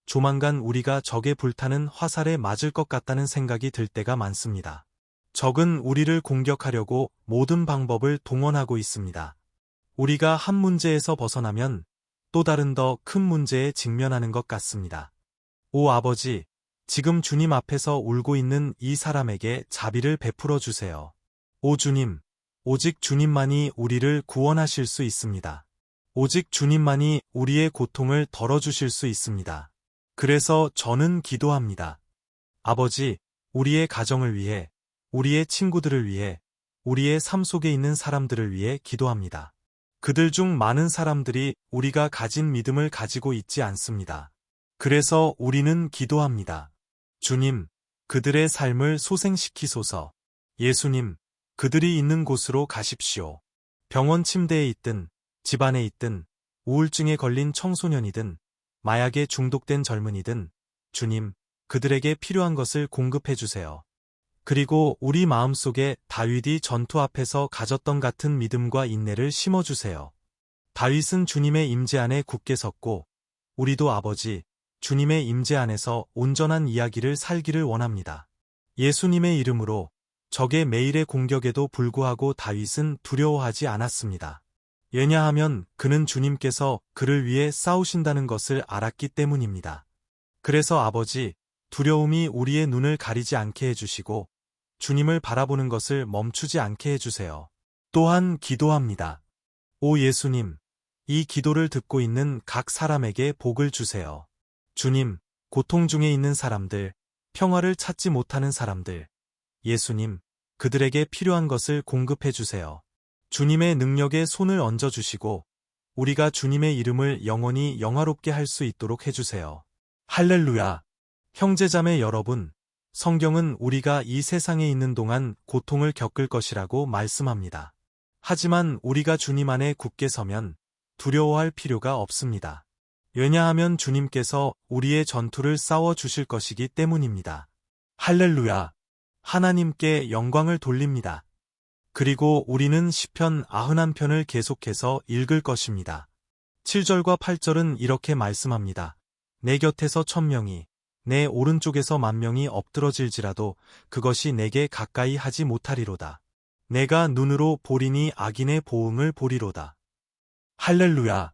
조만간 우리가 적의 불타는 화살에 맞을 것 같다는 생각이 들 때가 많습니다. 적은 우리를 공격하려고 모든 방법을 동원하고 있습니다. 우리가 한 문제에서 벗어나면 또 다른 더 큰 문제에 직면하는 것 같습니다. 오 아버지, 지금 주님 앞에서 울고 있는 이 사람에게 자비를 베풀어 주세요. 오 주님, 오직 주님만이 우리를 구원하실 수 있습니다. 오직 주님만이 우리의 고통을 덜어주실 수 있습니다. 그래서 저는 기도합니다. 아버지, 우리의 가정을 위해, 우리의 친구들을 위해, 우리의 삶 속에 있는 사람들을 위해 기도합니다. 그들 중 많은 사람들이 우리가 가진 믿음을 가지고 있지 않습니다. 그래서 우리는 기도합니다. 주님, 그들의 삶을 소생시키소서. 예수님, 그들이 있는 곳으로 가십시오. 병원 침대에 있든, 집안에 있든, 우울증에 걸린 청소년이든, 마약에 중독된 젊은이든, 주님, 그들에게 필요한 것을 공급해 주세요. 그리고 우리 마음속에 다윗이 전투 앞에서 가졌던 같은 믿음과 인내를 심어주세요. 다윗은 주님의 임재 안에 굳게 섰고 우리도 아버지, 주님의 임재 안에서 온전한 이야기를 살기를 원합니다. 예수님의 이름으로 적의 매일의 공격에도 불구하고 다윗은 두려워하지 않았습니다. 왜냐하면 그는 주님께서 그를 위해 싸우신다는 것을 알았기 때문입니다. 그래서 아버지, 두려움이 우리의 눈을 가리지 않게 해주시고 주님을 바라보는 것을 멈추지 않게 해주세요. 또한 기도합니다. 오 예수님, 이 기도를 듣고 있는 각 사람에게 복을 주세요. 주님, 고통 중에 있는 사람들, 평화를 찾지 못하는 사람들, 예수님, 그들에게 필요한 것을 공급해 주세요. 주님의 능력에 손을 얹어 주시고, 우리가 주님의 이름을 영원히 영화롭게 할 수 있도록 해주세요. 할렐루야! 형제자매 여러분, 성경은 우리가 이 세상에 있는 동안 고통을 겪을 것이라고 말씀합니다. 하지만 우리가 주님 안에 굳게 서면 두려워할 필요가 없습니다. 왜냐하면 주님께서 우리의 전투를 싸워 주실 것이기 때문입니다. 할렐루야! 하나님께 영광을 돌립니다. 그리고 우리는 시편 91편을 계속해서 읽을 것입니다. 7절과 8절은 이렇게 말씀합니다. 내 곁에서 1000명이, 내 오른쪽에서 10,000명이 엎드러질지라도 그것이 내게 가까이 하지 못하리로다. 내가 눈으로 보리니 악인의 보응을 보리로다. 할렐루야!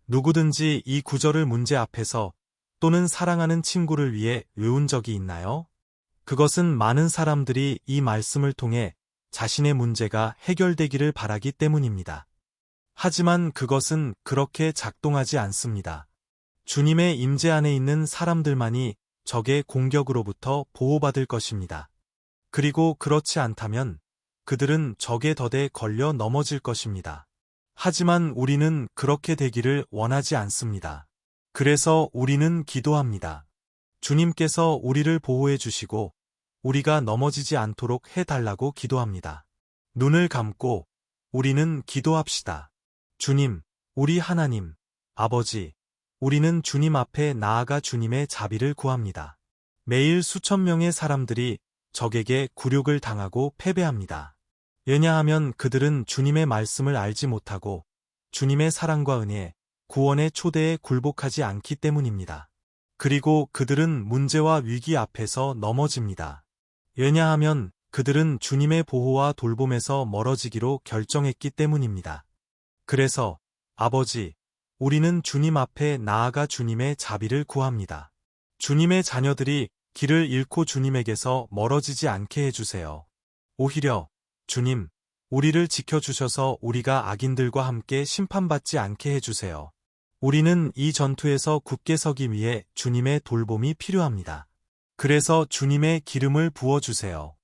누구든지 이 구절을 문제 앞에서 또는 사랑하는 친구를 위해 외운 적이 있나요? 그것은 많은 사람들이 이 말씀을 통해 자신의 문제가 해결되기를 바라기 때문입니다. 하지만 그것은 그렇게 작동하지 않습니다. 주님의 임재 안에 있는 사람들만이 적의 공격으로부터 보호받을 것입니다. 그리고 그렇지 않다면 그들은 적의 덫에 걸려 넘어질 것입니다. 하지만 우리는 그렇게 되기를 원하지 않습니다. 그래서 우리는 기도합니다. 주님께서 우리를 보호해 주시고 우리가 넘어지지 않도록 해달라고 기도합니다. 눈을 감고 우리는 기도합시다. 주님, 우리 하나님, 아버지, 우리는 주님 앞에 나아가 주님의 자비를 구합니다. 매일 수천 명의 사람들이 적에게 굴욕을 당하고 패배합니다. 왜냐하면 그들은 주님의 말씀을 알지 못하고 주님의 사랑과 은혜, 구원의 초대에 굴복하지 않기 때문입니다. 그리고 그들은 문제와 위기 앞에서 넘어집니다. 왜냐하면 그들은 주님의 보호와 돌봄에서 멀어지기로 결정했기 때문입니다. 그래서 아버지, 우리는 주님 앞에 나아가 주님의 자비를 구합니다. 주님의 자녀들이 길을 잃고 주님에게서 멀어지지 않게 해주세요. 오히려 주님, 우리를 지켜주셔서 우리가 악인들과 함께 심판받지 않게 해주세요. 우리는 이 전투에서 굳게 서기 위해 주님의 돌봄이 필요합니다. 그래서 주님의 기름을 부어주세요.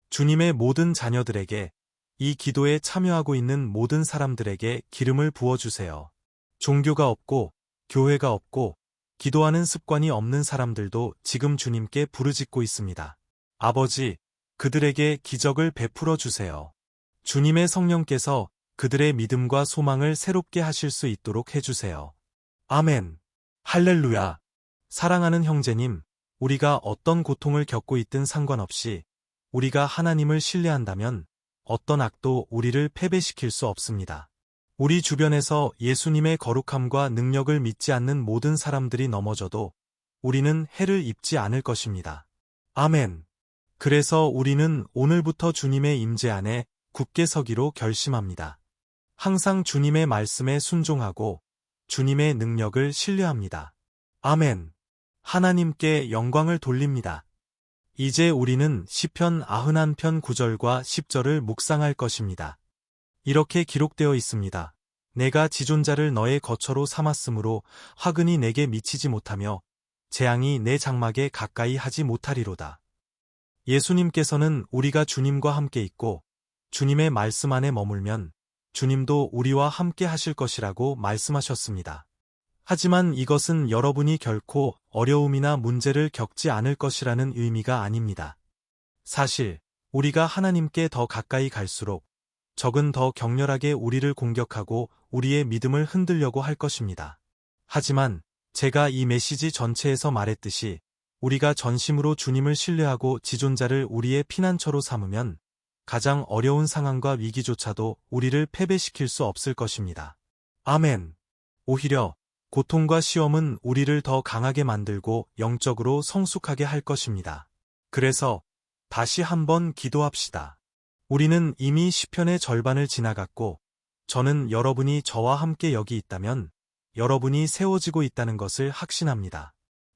주님의 모든 자녀들에게, 이 기도에 참여하고 있는 모든 사람들에게 기름을 부어주세요. 종교가 없고, 교회가 없고, 기도하는 습관이 없는 사람들도 지금 주님께 부르짖고 있습니다. 아버지, 그들에게 기적을 베풀어 주세요. 주님의 성령께서 그들의 믿음과 소망을 새롭게 하실 수 있도록 해주세요. 아멘. 할렐루야. 사랑하는 형제님, 우리가 어떤 고통을 겪고 있든 상관없이 우리가 하나님을 신뢰한다면 어떤 악도 우리를 패배시킬 수 없습니다. 우리 주변에서 예수님의 거룩함과 능력을 믿지 않는 모든 사람들이 넘어져도 우리는 해를 입지 않을 것입니다. 아멘. 그래서 우리는 오늘부터 주님의 임재 안에 굳게 서기로 결심합니다. 항상 주님의 말씀에 순종하고 주님의 능력을 신뢰합니다. 아멘. 하나님께 영광을 돌립니다. 이제 우리는 시편 91편 9절과 10절을 묵상할 것입니다. 이렇게 기록되어 있습니다. 내가 지존자를 너의 거처로 삼았으므로 화근이 내게 미치지 못하며 재앙이 내 장막에 가까이 하지 못하리로다. 예수님께서는 우리가 주님과 함께 있고 주님의 말씀 안에 머물면 주님도 우리와 함께 하실 것이라고 말씀하셨습니다. 하지만 이것은 여러분이 결코 어려움이나 문제를 겪지 않을 것이라는 의미가 아닙니다. 사실 우리가 하나님께 더 가까이 갈수록 적은 더 격렬하게 우리를 공격하고 우리의 믿음을 흔들려고 할 것입니다. 하지만 제가 이 메시지 전체에서 말했듯이 우리가 전심으로 주님을 신뢰하고 지존자를 우리의 피난처로 삼으면 가장 어려운 상황과 위기조차도 우리를 패배시킬 수 없을 것입니다. 아멘. 오히려 고통과 시험은 우리를 더 강하게 만들고 영적으로 성숙하게 할 것입니다. 그래서 다시 한번 기도합시다. 우리는 이미 시편의 절반을 지나갔고 저는 여러분이 저와 함께 여기 있다면 여러분이 세워지고 있다는 것을 확신합니다.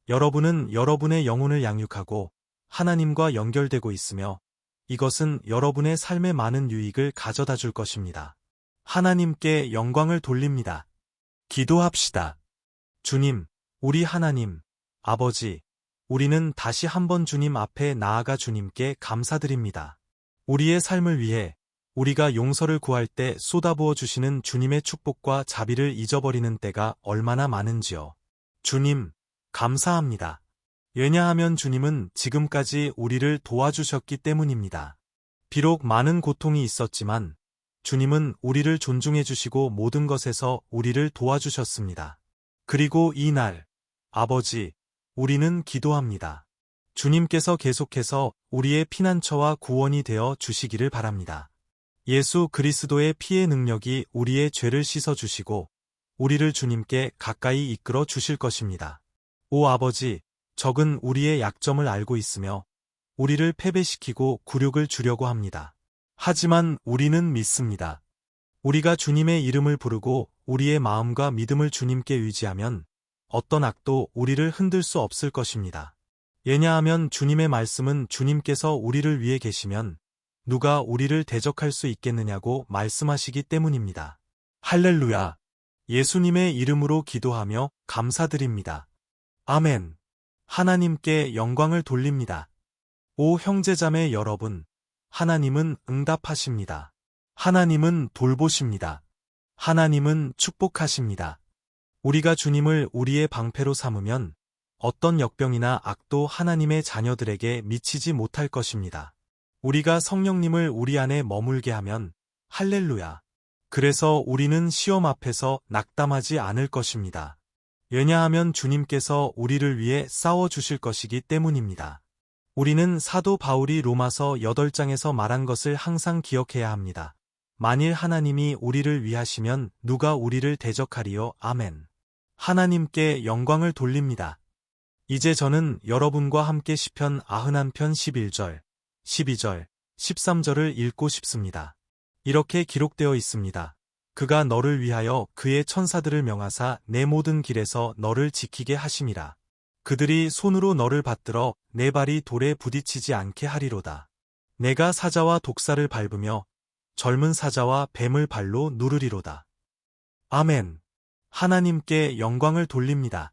여러분은 여러분의 영혼을 양육하고 하나님과 연결되고 있으며 이것은 여러분의 삶에 많은 유익을 가져다 줄 것입니다. 하나님께 영광을 돌립니다. 기도합시다. 주님, 우리 하나님, 아버지, 우리는 다시 한번 주님 앞에 나아가 주님께 감사드립니다. 우리의 삶을 위해 우리가 용서를 구할 때 쏟아부어 주시는 주님의 축복과 자비를 잊어버리는 때가 얼마나 많은지요. 주님, 감사합니다. 왜냐하면 주님은 지금까지 우리를 도와주셨기 때문입니다. 비록 많은 고통이 있었지만 주님은 우리를 존중해 주시고 모든 것에서 우리를 도와주셨습니다. 그리고 이 날, 아버지, 우리는 기도합니다. 주님께서 계속해서 우리의 피난처와 구원이 되어 주시기를 바랍니다. 예수 그리스도의 피의 능력이 우리의 죄를 씻어 주시고 우리를 주님께 가까이 이끌어 주실 것입니다. 오 아버지, 적은 우리의 약점을 알고 있으며 우리를 패배시키고 굴욕을 주려고 합니다. 하지만 우리는 믿습니다. 우리가 주님의 이름을 부르고 우리의 마음과 믿음을 주님께 의지하면 어떤 악도 우리를 흔들 수 없을 것입니다. 왜냐하면 주님의 말씀은 주님께서 우리를 위해 계시면 누가 우리를 대적할 수 있겠느냐고 말씀하시기 때문입니다. 할렐루야! 예수님의 이름으로 기도하며 감사드립니다. 아멘. 하나님께 영광을 돌립니다. 오 형제자매 여러분, 하나님은 응답하십니다. 하나님은 돌보십니다. 하나님은 축복하십니다. 우리가 주님을 우리의 방패로 삼으면 어떤 역병이나 악도 하나님의 자녀들에게 미치지 못할 것입니다. 우리가 성령님을 우리 안에 머물게 하면 할렐루야. 그래서 우리는 시험 앞에서 낙담하지 않을 것입니다. 왜냐하면 주님께서 우리를 위해 싸워주실 것이기 때문입니다. 우리는 사도 바울이 로마서 8장에서 말한 것을 항상 기억해야 합니다. 만일 하나님이 우리를 위하시면 누가 우리를 대적하리요. 아멘. 하나님께 영광을 돌립니다. 이제 저는 여러분과 함께 시편 91편 11절, 12절, 13절을 읽고 싶습니다. 이렇게 기록되어 있습니다. 그가 너를 위하여 그의 천사들을 명하사 내 모든 길에서 너를 지키게 하심이라. 그들이 손으로 너를 받들어 내 발이 돌에 부딪히지 않게 하리로다. 내가 사자와 독사를 밟으며 젊은 사자와 뱀을 발로 누르리로다. 아멘. 하나님께 영광을 돌립니다.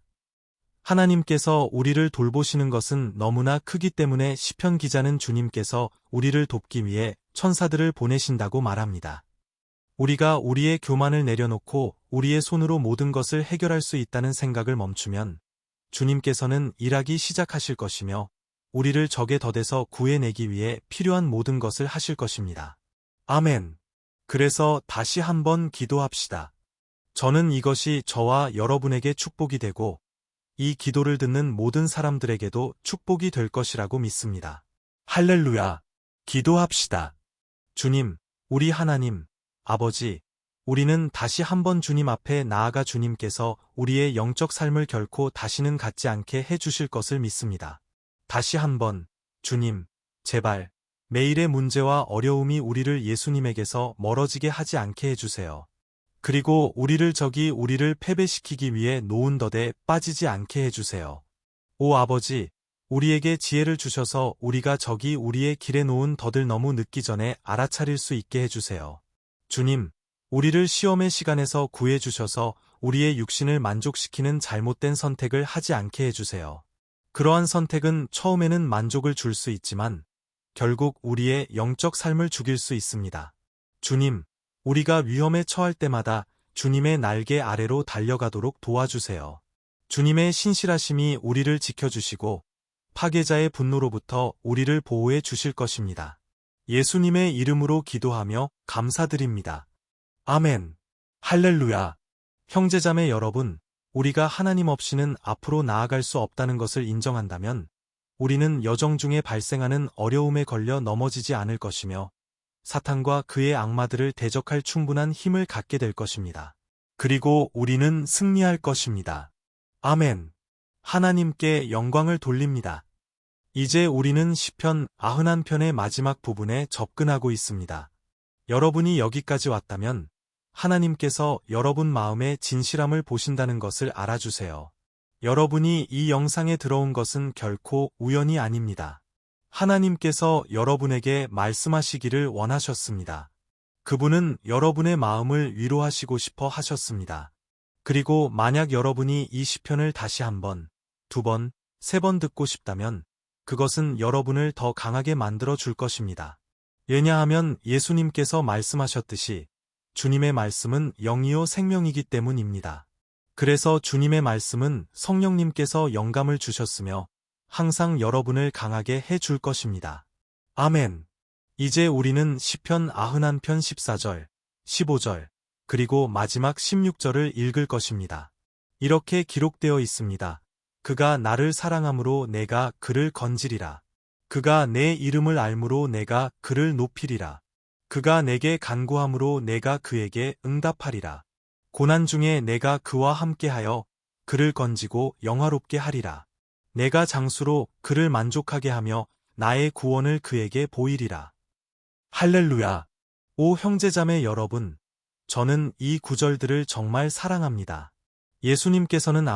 하나님께서 우리를 돌보시는 것은 너무나 크기 때문에 시편 기자는 주님께서 우리를 돕기 위해 천사들을 보내신다고 말합니다. 우리가 우리의 교만을 내려놓고 우리의 손으로 모든 것을 해결할 수 있다는 생각을 멈추면 주님께서는 일하기 시작하실 것이며 우리를 적의 덫에서 구해내기 위해 필요한 모든 것을 하실 것입니다. 아멘. 그래서 다시 한번 기도합시다. 저는 이것이 저와 여러분에게 축복이 되고 이 기도를 듣는 모든 사람들에게도 축복이 될 것이라고 믿습니다. 할렐루야. 기도합시다. 주님, 우리 하나님, 아버지, 우리는 다시 한번 주님 앞에 나아가 주님께서 우리의 영적 삶을 결코 다시는 갖지 않게 해주실 것을 믿습니다. 다시 한번, 주님, 제발, 매일의 문제와 어려움이 우리를 예수님에게서 멀어지게 하지 않게 해주세요. 그리고 우리를 패배시키기 위해 놓은 덫에 빠지지 않게 해주세요. 오 아버지, 우리에게 지혜를 주셔서 우리가 적이 우리의 길에 놓은 덫을 너무 늦기 전에 알아차릴 수 있게 해주세요. 주님, 우리를 시험의 시간에서 구해주셔서 우리의 육신을 만족시키는 잘못된 선택을 하지 않게 해주세요. 그러한 선택은 처음에는 만족을 줄 수 있지만 결국 우리의 영적 삶을 죽일 수 있습니다. 주님, 우리가 위험에 처할 때마다 주님의 날개 아래로 달려가도록 도와주세요. 주님의 신실하심이 우리를 지켜주시고 파괴자의 분노로부터 우리를 보호해 주실 것입니다. 예수님의 이름으로 기도하며 감사드립니다. 아멘. 할렐루야. 형제자매 여러분, 우리가 하나님 없이는 앞으로 나아갈 수 없다는 것을 인정한다면 우리는 여정 중에 발생하는 어려움에 걸려 넘어지지 않을 것이며 사탄과 그의 악마들을 대적할 충분한 힘을 갖게 될 것입니다. 그리고 우리는 승리할 것입니다. 아멘. 하나님께 영광을 돌립니다. 이제 우리는 시편 91편의 마지막 부분에 접근하고 있습니다. 여러분이 여기까지 왔다면 하나님께서 여러분 마음의 진실함을 보신다는 것을 알아주세요. 여러분이 이 영상에 들어온 것은 결코 우연이 아닙니다. 하나님께서 여러분에게 말씀하시기를 원하셨습니다. 그분은 여러분의 마음을 위로하시고 싶어 하셨습니다. 그리고 만약 여러분이 이 시편을 다시 한 번, 두 번, 세 번 듣고 싶다면 그것은 여러분을 더 강하게 만들어 줄 것입니다. 왜냐하면 예수님께서 말씀하셨듯이 주님의 말씀은 영이요 생명이기 때문입니다. 그래서 주님의 말씀은 성령님께서 영감을 주셨으며 항상 여러분을 강하게 해 줄 것입니다. 아멘. 이제 우리는 시편 91편 14절, 15절, 그리고 마지막 16절을 읽을 것입니다. 이렇게 기록되어 있습니다. 그가 나를 사랑함으로 내가 그를 건지리라. 그가 내 이름을 알므로 내가 그를 높이리라. 그가 내게 간구함으로 내가 그에게 응답하리라. 고난 중에 내가 그와 함께하여 그를 건지고 영화롭게 하리라. 내가 장수로 그를 만족하게 하며 나의 구원을 그에게 보이리라. 할렐루야. 오 형제자매 여러분, 저는 이 구절들을 정말 사랑합니다. 예수님께서는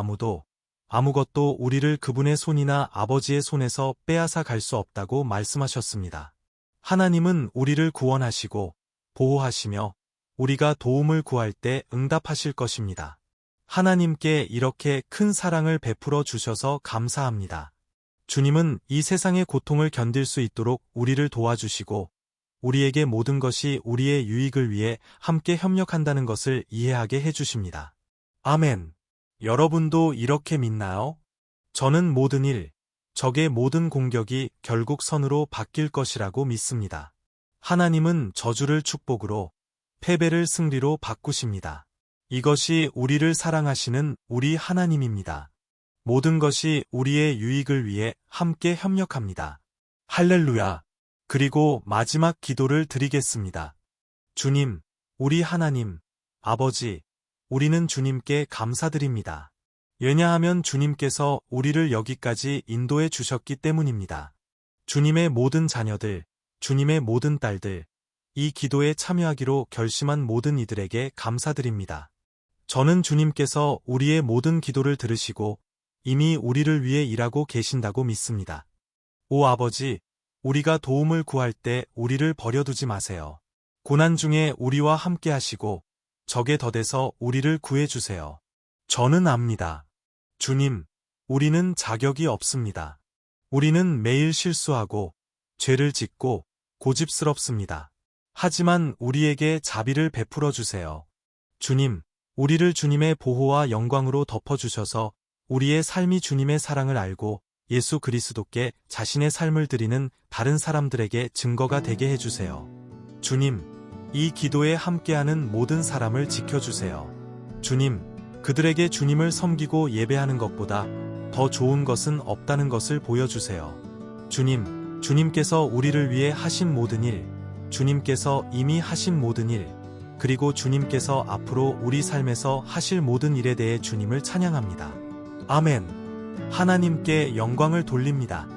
아무것도 우리를 그분의 손이나 아버지의 손에서 빼앗아 갈 수 없다고 말씀하셨습니다. 하나님은 우리를 구원하시고 보호하시며 우리가 도움을 구할 때 응답하실 것입니다. 하나님께 이렇게 큰 사랑을 베풀어 주셔서 감사합니다. 주님은 이 세상의 고통을 견딜 수 있도록 우리를 도와주시고 우리에게 모든 것이 우리의 유익을 위해 함께 협력한다는 것을 이해하게 해주십니다. 아멘. 여러분도 이렇게 믿나요? 저는 모든 일, 적의 모든 공격이 결국 선으로 바뀔 것이라고 믿습니다. 하나님은 저주를 축복으로, 패배를 승리로 바꾸십니다. 이것이 우리를 사랑하시는 우리 하나님입니다. 모든 것이 우리의 유익을 위해 함께 협력합니다. 할렐루야. 그리고 마지막 기도를 드리겠습니다. 주님, 우리 하나님, 아버지, 우리는 주님께 감사드립니다. 왜냐하면 주님께서 우리를 여기까지 인도해 주셨기 때문입니다. 주님의 모든 자녀들, 주님의 모든 딸들, 이 기도에 참여하기로 결심한 모든 이들에게 감사드립니다. 저는 주님께서 우리의 모든 기도를 들으시고 이미 우리를 위해 일하고 계신다고 믿습니다. 오 아버지, 우리가 도움을 구할 때 우리를 버려두지 마세요. 고난 중에 우리와 함께 하시고 적에 더대서 우리를 구해주세요. 저는 압니다. 주님, 우리는 자격이 없습니다. 우리는 매일 실수하고 죄를 짓고 고집스럽습니다. 하지만 우리에게 자비를 베풀어 주세요. 주님, 우리를 주님의 보호와 영광으로 덮어주셔서 우리의 삶이 주님의 사랑을 알고 예수 그리스도께 자신의 삶을 드리는 다른 사람들에게 증거가 되게 해주세요. 주님, 이 기도에 함께하는 모든 사람을 지켜주세요. 주님, 그들에게 주님을 섬기고 예배하는 것보다 더 좋은 것은 없다는 것을 보여주세요. 주님, 주님께서 우리를 위해 하신 모든 일, 주님께서 이미 하신 모든 일, 그리고 주님께서 앞으로 우리 삶에서 하실 모든 일에 대해 주님을 찬양합니다. 아멘. 하나님께 영광을 돌립니다.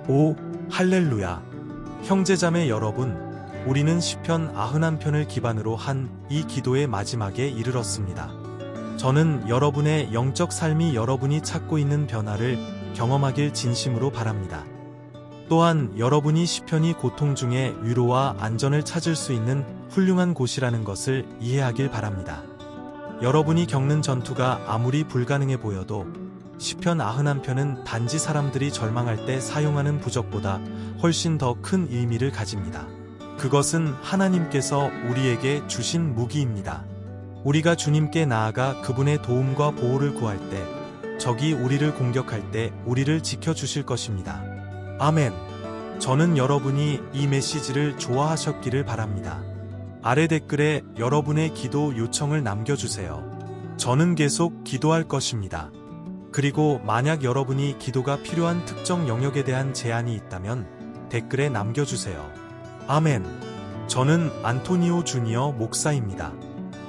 오, 할렐루야. 형제자매 여러분, 우리는 시편 91편을 기반으로 한 이 기도의 마지막에 이르렀습니다. 저는 여러분의 영적 삶이 여러분이 찾고 있는 변화를 경험하길 진심으로 바랍니다. 또한 여러분이 시편이 고통 중에 위로와 안전을 찾을 수 있는 훌륭한 곳이라는 것을 이해하길 바랍니다. 여러분이 겪는 전투가 아무리 불가능해 보여도 시편 91편은 단지 사람들이 절망할 때 사용하는 부적보다 훨씬 더 큰 의미를 가집니다. 그것은 하나님께서 우리에게 주신 무기입니다. 우리가 주님께 나아가 그분의 도움과 보호를 구할 때, 적이 우리를 공격할 때 우리를 지켜주실 것입니다. 아멘. 저는 여러분이 이 메시지를 좋아하셨기를 바랍니다. 아래 댓글에 여러분의 기도 요청을 남겨주세요. 저는 계속 기도할 것입니다. 그리고 만약 여러분이 기도가 필요한 특정 영역에 대한 제안이 있다면 댓글에 남겨주세요. 아멘. 저는 안토니오 주니어 목사입니다.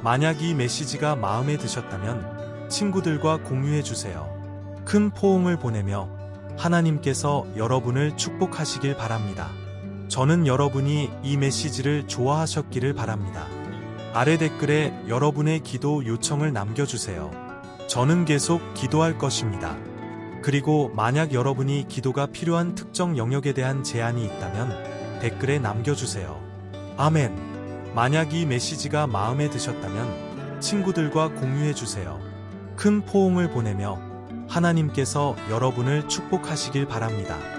만약 이 메시지가 마음에 드셨다면 친구들과 공유해주세요. 큰 포옹을 보내며 하나님께서 여러분을 축복하시길 바랍니다. 저는 여러분이 이 메시지를 좋아하셨기를 바랍니다. 아래 댓글에 여러분의 기도 요청을 남겨주세요. 저는 계속 기도할 것입니다. 그리고 만약 여러분이 기도가 필요한 특정 영역에 대한 제안이 있다면 댓글에 남겨주세요. 아멘. 만약 이 메시지가 마음에 드셨다면 친구들과 공유해주세요. 큰 포옹을 보내며 하나님께서 여러분을 축복하시길 바랍니다.